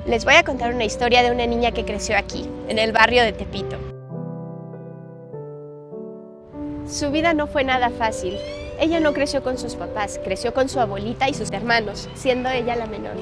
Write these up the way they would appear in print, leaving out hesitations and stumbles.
Les voy a contar una historia de una niña que creció aquí, en el barrio de Tepito. Su vida no fue nada fácil. Ella no creció con sus papás, creció con su abuelita y sus hermanos, siendo ella la menor.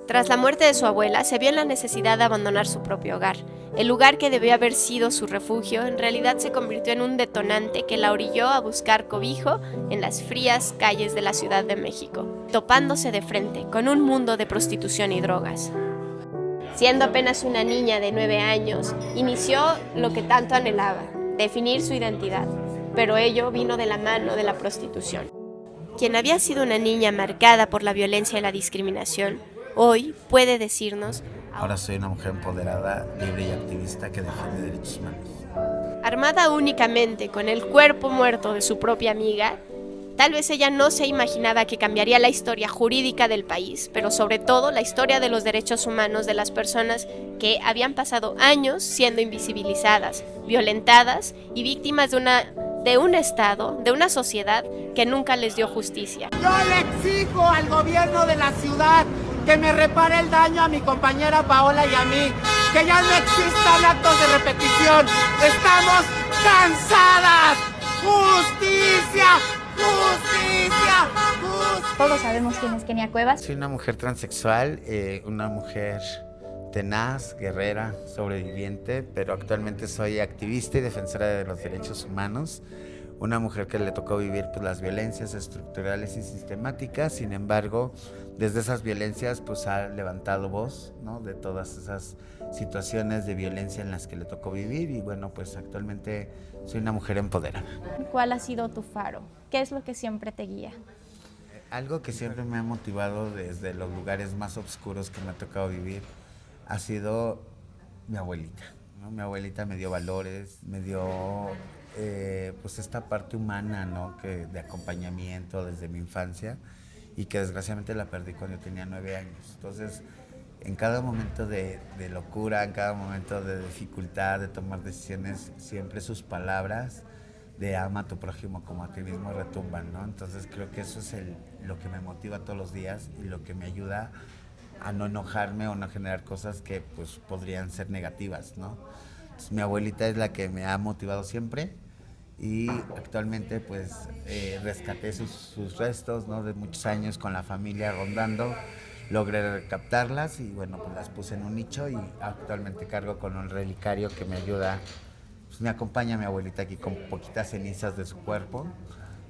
Tras la muerte de su abuela, se vio en la necesidad de abandonar su propio hogar. El lugar que debió haber sido su refugio, en realidad se convirtió en un detonante que la orilló a buscar cobijo en las frías calles de la Ciudad de México, topándose de frente con un mundo de prostitución y drogas. Siendo apenas una niña de 9 años, inició lo que tanto anhelaba, definir su identidad, pero ello vino de la mano de la prostitución. Quien había sido una niña marcada por la violencia y la discriminación, hoy puede decirnos: ahora soy una mujer empoderada, libre y activista que defiende derechos humanos. Armada únicamente con el cuerpo muerto de su propia amiga, tal vez ella no se imaginaba que cambiaría la historia jurídica del país, pero sobre todo la historia de los derechos humanos de las personas que habían pasado años siendo invisibilizadas, violentadas y víctimas de un Estado, de una sociedad que nunca les dio justicia. Yo le exijo al gobierno de la ciudad que me repare el daño a mi compañera Paola y a mí, que ya no existan actos de repetición. ¡Estamos cansadas! ¡Justicia! ¡Justicia! ¡Justicia! Todos sabemos quién es Kenia Cuevas. Soy una mujer transexual, una mujer tenaz, guerrera, sobreviviente, pero actualmente soy activista y defensora de los derechos humanos. Una mujer que le tocó vivir pues, las violencias estructurales y sistemáticas, sin embargo, desde esas violencias pues ha levantado voz, ¿no?, de todas esas situaciones de violencia en las que le tocó vivir y bueno, pues actualmente soy una mujer empoderada. ¿Cuál ha sido tu faro? ¿Qué es lo que siempre te guía? Algo que siempre me ha motivado desde los lugares más oscuros que me ha tocado vivir ha sido mi abuelita, ¿no? Mi abuelita me dio valores, me dio pues esta parte humana, ¿no?, de acompañamiento desde mi infancia y que desgraciadamente la perdí cuando yo tenía 9 años. Entonces, en cada momento de locura, en cada momento de dificultad, de tomar decisiones, siempre sus palabras de ama a tu prójimo como a ti mismo retumban, ¿no? Entonces creo que eso es lo que me motiva todos los días y lo que me ayuda a no enojarme o no generar cosas que pues podrían ser negativas, ¿no? Entonces, mi abuelita es la que me ha motivado siempre y actualmente pues rescaté sus restos, ¿no?, de muchos años con la familia rondando. Logré captarlas y bueno, pues las puse en un nicho y actualmente cargo con un relicario que me ayuda, pues me acompaña mi abuelita aquí con poquitas cenizas de su cuerpo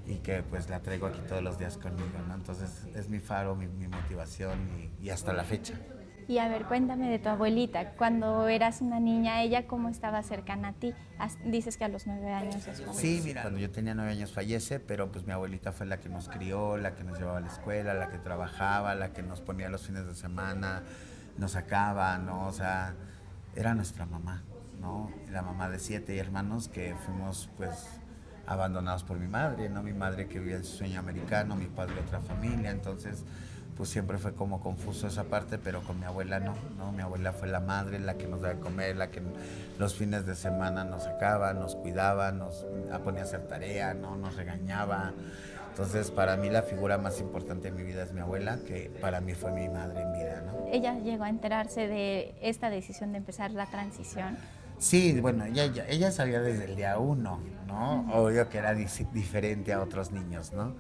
y que pues la traigo aquí todos los días conmigo, ¿no? Entonces es mi faro, mi motivación y hasta la fecha. Y a ver, cuéntame de tu abuelita. Cuando eras una niña, ¿ella cómo estaba cercana a ti? Dices que a los 9 años es cuando... Sí, mira, cuando yo tenía 9 años fallece, pero pues mi abuelita fue la que nos crió, la que nos llevaba a la escuela, la que trabajaba, la que nos ponía los fines de semana, nos sacaba, ¿no? O sea, era nuestra mamá, ¿no? La mamá de 7 hermanos que fuimos pues abandonados por mi madre, ¿no? Mi madre que vivía el sueño americano, mi padre otra familia, entonces pues siempre fue como confuso esa parte, pero con mi abuela no, mi abuela fue la madre, la que nos daba de comer, la que los fines de semana nos sacaba, nos cuidaba, nos ponía a hacer tarea, ¿no?, nos regañaba. Entonces para mí la figura más importante de mi vida es mi abuela, que para mí fue mi madre en vida, ¿no? ¿Ella llegó a enterarse de esta decisión de empezar la transición? Sí, bueno, ella sabía desde el día 1, ¿no? Obvio que era diferente a otros niños, ¿no?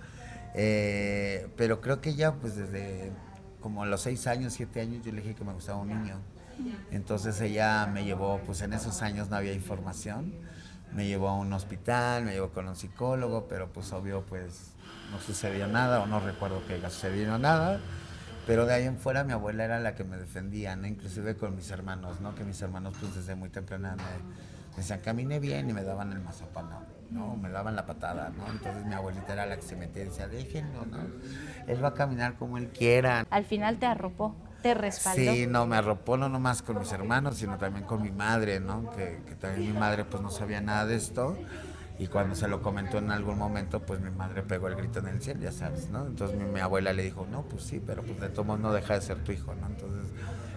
Pero creo que ella, pues desde como los 6 años, 7 años, yo le dije que me gustaba un niño. Entonces ella me llevó, pues en esos años no había información, me llevó a un hospital, me llevó con un psicólogo, pero pues obvio, pues no sucedió nada, o no recuerdo que haya sucedido nada. Pero de ahí en fuera mi abuela era la que me defendía, ¿no? Inclusive con mis hermanos, ¿no? Que mis hermanos pues desde muy temprana me decían, camine bien y me daban el mazapán, ¿no? Me daban la patada, ¿no? Entonces mi abuelita era la que se metía y decía, déjenlo, ¿no? Él va a caminar como él quiera. Al final te arropó, te respaldó. Sí, no, me arropó no nomás con mis hermanos, sino también con mi madre, ¿no? Que también mi madre pues no sabía nada de esto. Y cuando se lo comentó en algún momento, pues mi madre pegó el grito en el cielo, ya sabes, ¿no? Entonces mi abuela le dijo, no, pues sí, pero pues de todos modos no deja de ser tu hijo, ¿no? Entonces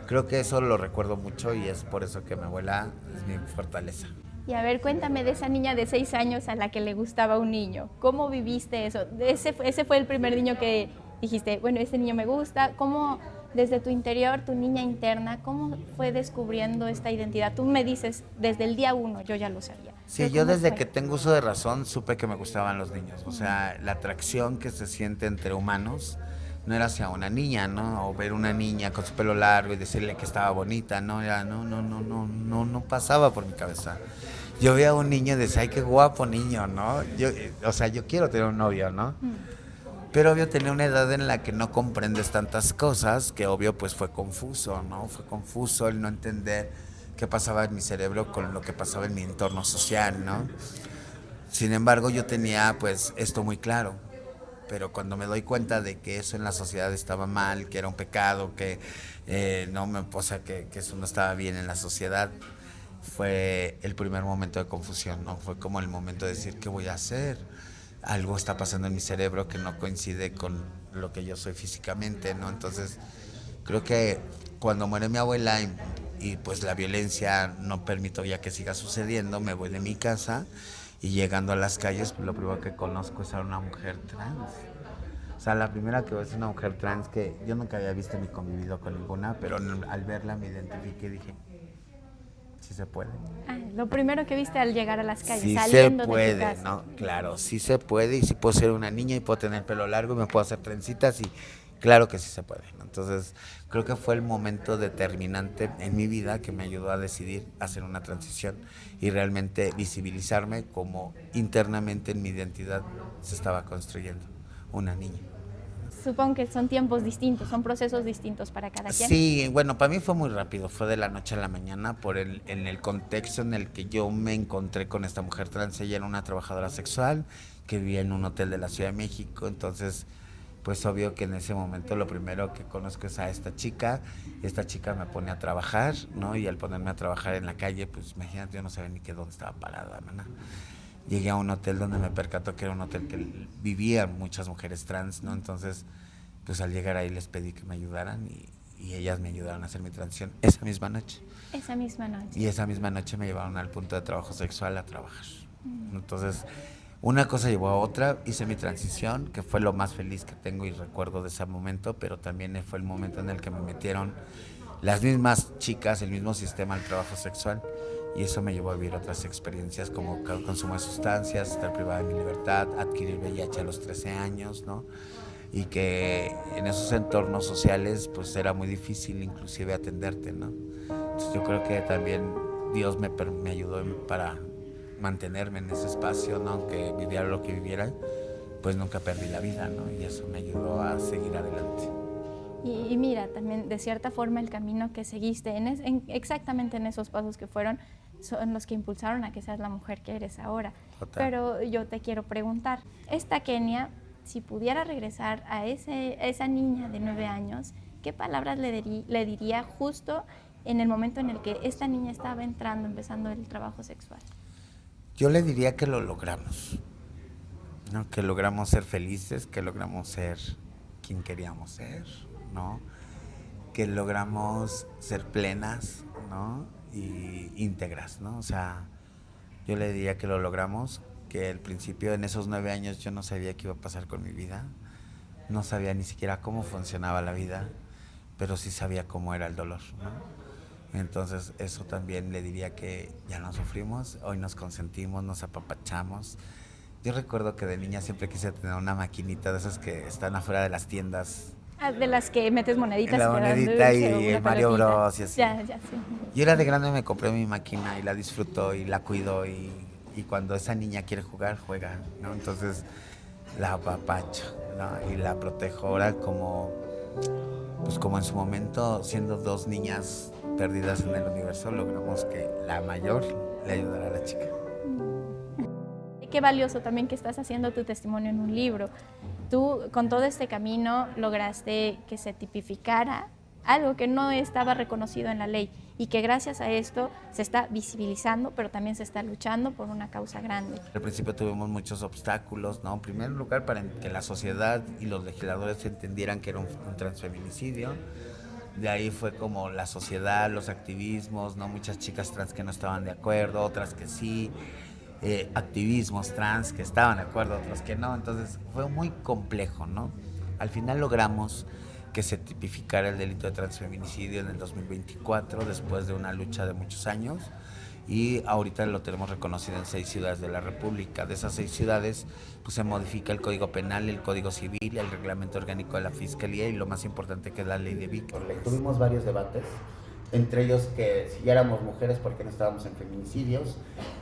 creo que eso lo recuerdo mucho y es por eso que mi abuela es mi fortaleza. Y a ver, cuéntame de esa niña de 6 años a la que le gustaba un niño. ¿Cómo viviste eso? Ese fue el primer niño que dijiste, bueno, ese niño me gusta? ¿Cómo desde tu interior, tu niña interna, cómo fue descubriendo esta identidad? Tú me dices, desde el día 1 yo ya lo sabía. Sí, yo desde que tengo uso de razón supe que me gustaban los niños. O sea, la atracción que se siente entre humanos no era hacia una niña, ¿no? O ver una niña con su pelo largo y decirle que estaba bonita, ¿no? Era, no pasaba por mi cabeza. Yo veía a un niño y decía, ay, qué guapo niño, ¿no? O sea, yo quiero tener un novio, ¿no? Pero obvio tenía una edad en la que no comprendes tantas cosas, que obvio pues fue confuso, ¿no? Fue confuso el no entender qué pasaba en mi cerebro con lo que pasaba en mi entorno social, ¿no? Sin embargo, yo tenía pues esto muy claro, pero cuando me doy cuenta de que eso en la sociedad estaba mal, que era un pecado, que o sea, que eso no estaba bien en la sociedad, fue el primer momento de confusión, ¿no? Fue como el momento de decir, ¿qué voy a hacer? Algo está pasando en mi cerebro que no coincide con lo que yo soy físicamente, ¿no? Entonces, creo que cuando muere mi abuela y pues la violencia no permito ya que siga sucediendo, me voy de mi casa y llegando a las calles, pues lo primero que conozco es a una mujer trans. O sea, la primera que veo es una mujer trans que yo nunca había visto ni convivido con ninguna, pero al verla me identifiqué y dije, sí se puede. Lo primero que viste al llegar a las calles, Sí saliendo se puede, de tu casa. ¿no? Claro, sí se puede y sí puedo ser una niña y puedo tener pelo largo y me puedo hacer trencitas y claro que sí se puede, ¿no? Entonces, creo que fue el momento determinante en mi vida que me ayudó a decidir hacer una transición y realmente visibilizarme como internamente en mi identidad se estaba construyendo una niña. Supongo que son tiempos distintos, son procesos distintos para cada quien. Sí, bueno, para mí fue muy rápido, fue de la noche a la mañana en el contexto en el que yo me encontré con esta mujer trans. Ella era una trabajadora sexual que vivía en un hotel de la Ciudad de México, entonces pues obvio que en ese momento lo primero que conozco es a esta chica me pone a trabajar, ¿no? Y al ponerme a trabajar en la calle, pues imagínate, yo no sabía ni dónde estaba parada, ¿no? Llegué a un hotel donde me percató que era un hotel que vivían muchas mujeres trans, ¿no? Entonces, pues al llegar ahí les pedí que me ayudaran y ellas me ayudaron a hacer mi transición esa misma noche. Esa misma noche. Y esa misma noche me llevaron al punto de trabajo sexual a trabajar. Entonces, una cosa llevó a otra, hice mi transición, que fue lo más feliz que tengo y recuerdo de ese momento, pero también fue el momento en el que me metieron las mismas chicas, el mismo sistema al trabajo sexual. Y eso me llevó a vivir otras experiencias como consumo de sustancias, estar privada de mi libertad, adquirir VIH a los 13 años, ¿no? Y que en esos entornos sociales pues era muy difícil inclusive atenderte, ¿no? Entonces yo creo que también Dios me ayudó para mantenerme en ese espacio, ¿no? Aunque viviera lo que viviera, pues nunca perdí la vida, ¿no? Y eso me ayudó a seguir adelante. Y mira, también de cierta forma el camino que seguiste, exactamente en esos pasos que fueron, son los que impulsaron a que seas la mujer que eres ahora. Total. Pero yo te quiero preguntar, esta Kenia, si pudiera regresar a esa niña de 9 años, ¿qué palabras le diría justo en el momento en el que esta niña estaba empezando el trabajo sexual? Yo le diría que lo logramos, ¿no? Que logramos ser felices, que logramos ser quien queríamos ser, ¿no? Que logramos ser plenas, ¿no? Y íntegras, ¿no? O sea, yo le diría que lo logramos, que al principio en esos 9 años yo no sabía qué iba a pasar con mi vida, no sabía ni siquiera cómo funcionaba la vida, pero sí sabía cómo era el dolor, ¿no? Entonces eso también le diría que ya no sufrimos, hoy nos consentimos, nos apapachamos. Yo recuerdo que de niña siempre quise tener una maquinita de esas que están afuera de las tiendas. De las que metes moneditas. La monedita y el Mario Bros. Y así. Ya, sí. Yo era de grande, me compré mi máquina y la disfruto y la cuido y cuando esa niña quiere jugar, juega, ¿no? Entonces la apapacho, ¿no? Y la protejo ahora como en su momento, siendo 2 niñas perdidas en el universo, logramos que la mayor le ayudara a la chica. Qué valioso también que estás haciendo tu testimonio en un libro. Tú, con todo este camino, lograste que se tipificara algo que no estaba reconocido en la ley y que gracias a esto se está visibilizando, pero también se está luchando por una causa grande. Al principio tuvimos muchos obstáculos, ¿no? En primer lugar, para que la sociedad y los legisladores entendieran que era un transfeminicidio. De ahí fue como la sociedad, los activismos, ¿no? Muchas chicas trans que no estaban de acuerdo, otras que sí. Activismos trans que estaban de acuerdo, otros que no, entonces fue muy complejo, ¿no? Al final logramos que se tipificara el delito de transfeminicidio en el 2024, después de una lucha de muchos años, y ahorita lo tenemos reconocido en 6 ciudades de la República. De esas 6 ciudades, pues se modifica el Código Penal, el Código Civil, el Reglamento Orgánico de la Fiscalía y lo más importante que es la Ley de Víctimas. Tuvimos varios debates, entre ellos que si ya éramos mujeres, ¿por qué no estábamos en feminicidios?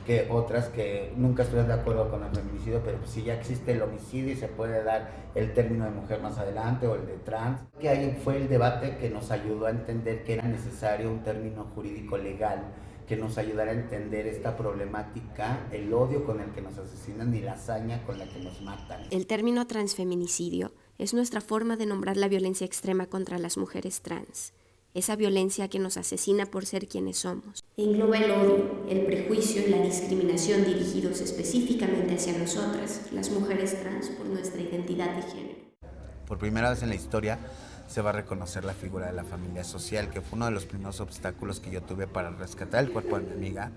Que otras que nunca estuvieron de acuerdo con el feminicidio, pero pues si ya existe el homicidio y se puede dar el término de mujer más adelante o el de trans. Que ahí fue el debate que nos ayudó a entender que era necesario un término jurídico legal que nos ayudara a entender esta problemática, el odio con el que nos asesinan y la hazaña con la que nos matan. El término transfeminicidio es nuestra forma de nombrar la violencia extrema contra las mujeres trans. Esa violencia que nos asesina por ser quienes somos. Engloba el odio, el prejuicio y la discriminación dirigidos específicamente hacia nosotras, las mujeres trans, por nuestra identidad de género. Por primera vez en la historia se va a reconocer la figura de la familia social, que fue uno de los primeros obstáculos que yo tuve para rescatar el cuerpo de mi amiga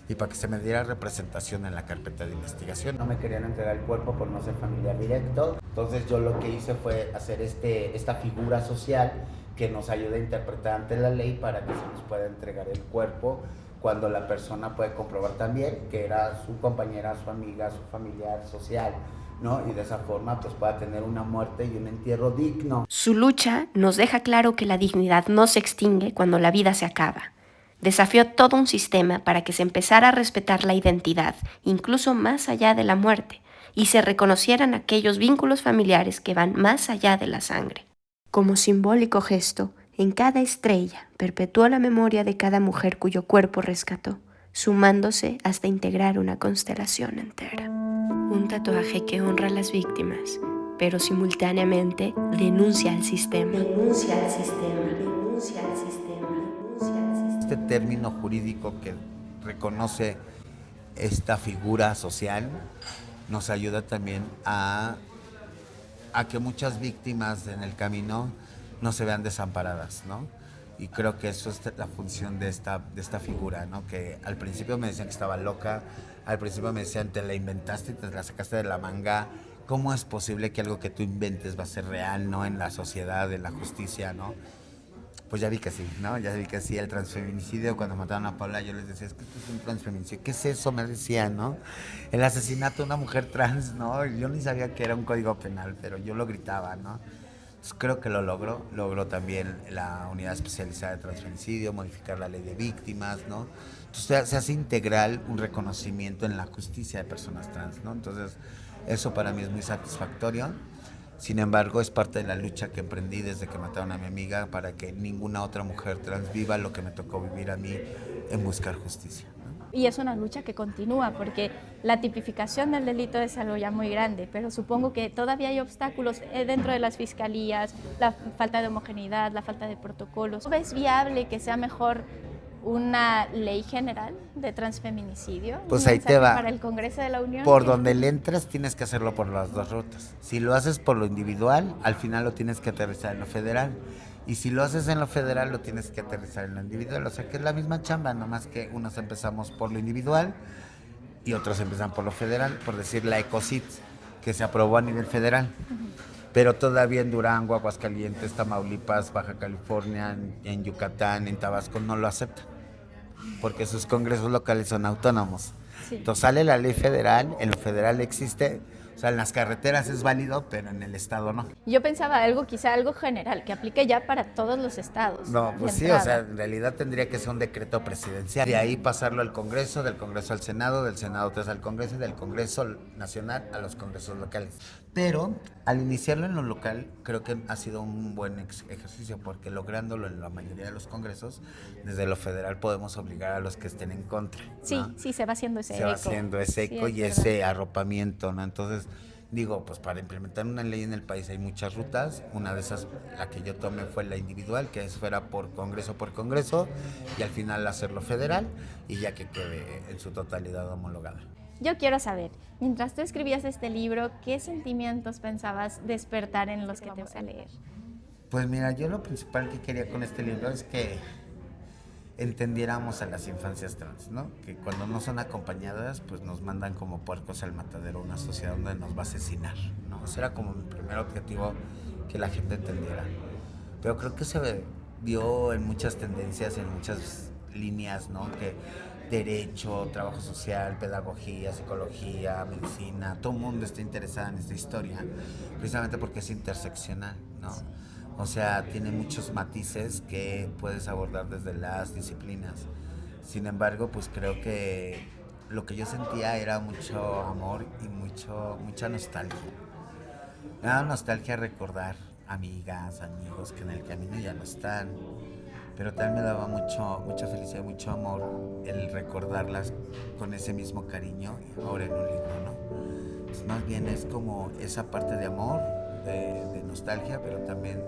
y para que se me diera representación en la carpeta de investigación. No me querían entregar el cuerpo por no ser familiar directo, entonces yo lo que hice fue hacer esta figura social que nos ayude a interpretar ante la ley para que se nos pueda entregar el cuerpo cuando la persona puede comprobar también que era su compañera, su amiga, su familiar social, ¿no? Y de esa forma pues pueda tener una muerte y un entierro digno. Su lucha nos deja claro que la dignidad no se extingue cuando la vida se acaba. Desafió todo un sistema para que se empezara a respetar la identidad, incluso más allá de la muerte, y se reconocieran aquellos vínculos familiares que van más allá de la sangre. Como simbólico gesto, en cada estrella perpetuó la memoria de cada mujer cuyo cuerpo rescató, sumándose hasta integrar una constelación entera. Un tatuaje que honra a las víctimas, pero simultáneamente denuncia al sistema. Denuncia al sistema, denuncia al sistema, denuncia al sistema. Este término jurídico que reconoce esta figura social nos ayuda también a que muchas víctimas en el camino no se vean desamparadas, ¿no? Y creo que eso es la función de esta figura, ¿no? Que al principio me decían que estaba loca, al principio me decían, te la inventaste y te la sacaste de la manga. ¿Cómo es posible que algo que tú inventes va a ser real, ¿no? En la sociedad, en la justicia, ¿no? Pues ya vi que sí, ¿no? Ya vi que sí, el transfeminicidio, cuando mataron a Paola, yo les decía, es que esto es un transfeminicidio. ¿Qué es eso? Me decían, ¿no? El asesinato de una mujer trans, ¿no? Yo ni sabía que era un código penal, pero yo lo gritaba, ¿no? Entonces creo que lo logró también la unidad especializada de transfeminicidio, modificar la ley de víctimas, ¿no? Entonces se hace integral un reconocimiento en la justicia de personas trans, ¿no? Entonces eso para mí es muy satisfactorio. Sin embargo, es parte de la lucha que emprendí desde que mataron a mi amiga para que ninguna otra mujer trans viva lo que me tocó vivir a mí en buscar justicia, ¿no? Y es una lucha que continúa porque la tipificación del delito es algo ya muy grande, pero supongo que todavía hay obstáculos dentro de las fiscalías, la falta de homogeneidad, la falta de protocolos. ¿Es viable que sea mejor una ley general de transfeminicidio? Pues ahí te va. Para el Congreso de la Unión. Por donde le entras tienes que hacerlo por las dos rutas. Si lo haces por lo individual, al final lo tienes que aterrizar en lo federal. Y si lo haces en lo federal, lo tienes que aterrizar en lo individual. O sea que es la misma chamba, nomás que unos empezamos por lo individual y otros empiezan por lo federal, por decir la ECOCIT, que se aprobó a nivel federal. Pero todavía en Durango, Aguascalientes, Tamaulipas, Baja California, en Yucatán, en Tabasco no lo aceptan, porque sus congresos locales son autónomos. Sí. Entonces sale la ley federal, en lo federal existe, o sea, en las carreteras es válido, pero en el estado no. Yo pensaba quizá algo general, que aplique ya para todos los estados. No, pues sí, o sea, en realidad tendría que ser un decreto presidencial. De ahí pasarlo al Congreso, del Congreso al Senado, del Senado al Congreso y del Congreso nacional a los congresos locales. Pero al iniciarlo en lo local, creo que ha sido un buen ejercicio, porque lográndolo en la mayoría de los congresos, desde lo federal podemos obligar a los que estén en contra, ¿no? Sí, sí, se va haciendo ese eco. Se va haciendo ese eco y ese arropamiento, ¿no? Entonces, digo, pues para implementar una ley en el país hay muchas rutas. Una de esas, la que yo tomé, fue la individual, que fuera por congreso, y al final hacerlo federal, y ya que quede en su totalidad homologada. Yo quiero saber, mientras tú escribías este libro, ¿qué sentimientos pensabas despertar en los que te vas a leer? Pues mira, yo lo principal que quería con este libro es que entendiéramos a las infancias trans, ¿no? Que cuando no son acompañadas, pues nos mandan como puercos al matadero, una sociedad donde nos va a asesinar, ¿no? Ese era como mi primer objetivo que la gente entendiera. Pero creo que se vio en muchas tendencias, en muchas líneas, ¿no? Que derecho, trabajo social, pedagogía, psicología, medicina, todo el mundo está interesado en esta historia, precisamente porque es interseccional, ¿no? O sea, tiene muchos matices que puedes abordar desde las disciplinas. Sin embargo, pues creo que lo que yo sentía era mucho amor y mucha nostalgia. Me da nostalgia recordar amigas, amigos que en el camino ya no están, pero también me daba mucha felicidad, mucho amor el recordarlas con ese mismo cariño ahora en un libro, ¿no? Entonces, más bien es como esa parte de amor, de nostalgia, pero también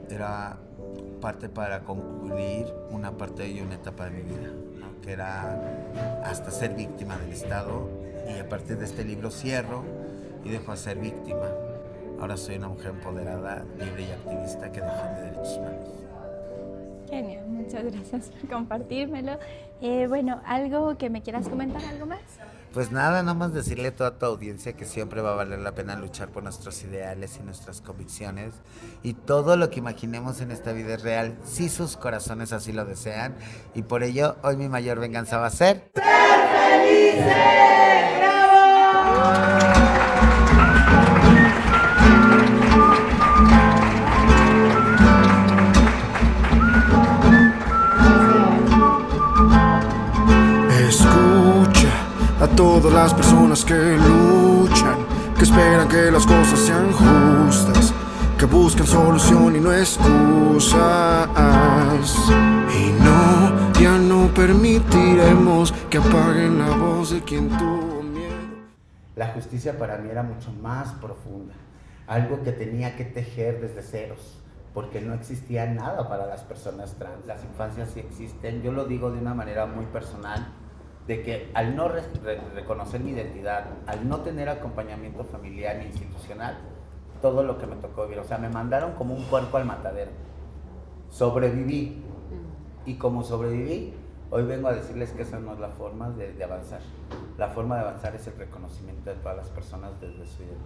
era parte para concluir una parte y una etapa de mi vida, ¿no? Que era hasta ser víctima del Estado, y a partir de este libro cierro y dejo de ser víctima. Ahora soy una mujer empoderada, libre y activista que defiende derechos humanos. Genial, muchas gracias por compartírmelo. Bueno, ¿algo que me quieras comentar, algo más? Pues nada, nomás decirle a toda tu audiencia que siempre va a valer la pena luchar por nuestros ideales y nuestras convicciones, y todo lo que imaginemos en esta vida es real, si sus corazones así lo desean, y por ello hoy mi mayor venganza va a ser... ¡ser felices! ¡Bravo! A todas las personas que luchan, que esperan que las cosas sean justas, que buscan solución y no excusas. Y no, ya no permitiremos que apaguen la voz de quien tuvo miedo. La justicia para mí era mucho más profunda, algo que tenía que tejer desde ceros, porque no existía nada para las personas trans. Las infancias sí existen, yo lo digo de una manera muy personal, de que al no reconocer mi identidad, al no tener acompañamiento familiar ni institucional, todo lo que me tocó vivir, o sea, me mandaron como un puerco al matadero. Sobreviví, y como sobreviví, hoy vengo a decirles que esa no es la forma de avanzar. La forma de avanzar es el reconocimiento de todas las personas desde su identidad.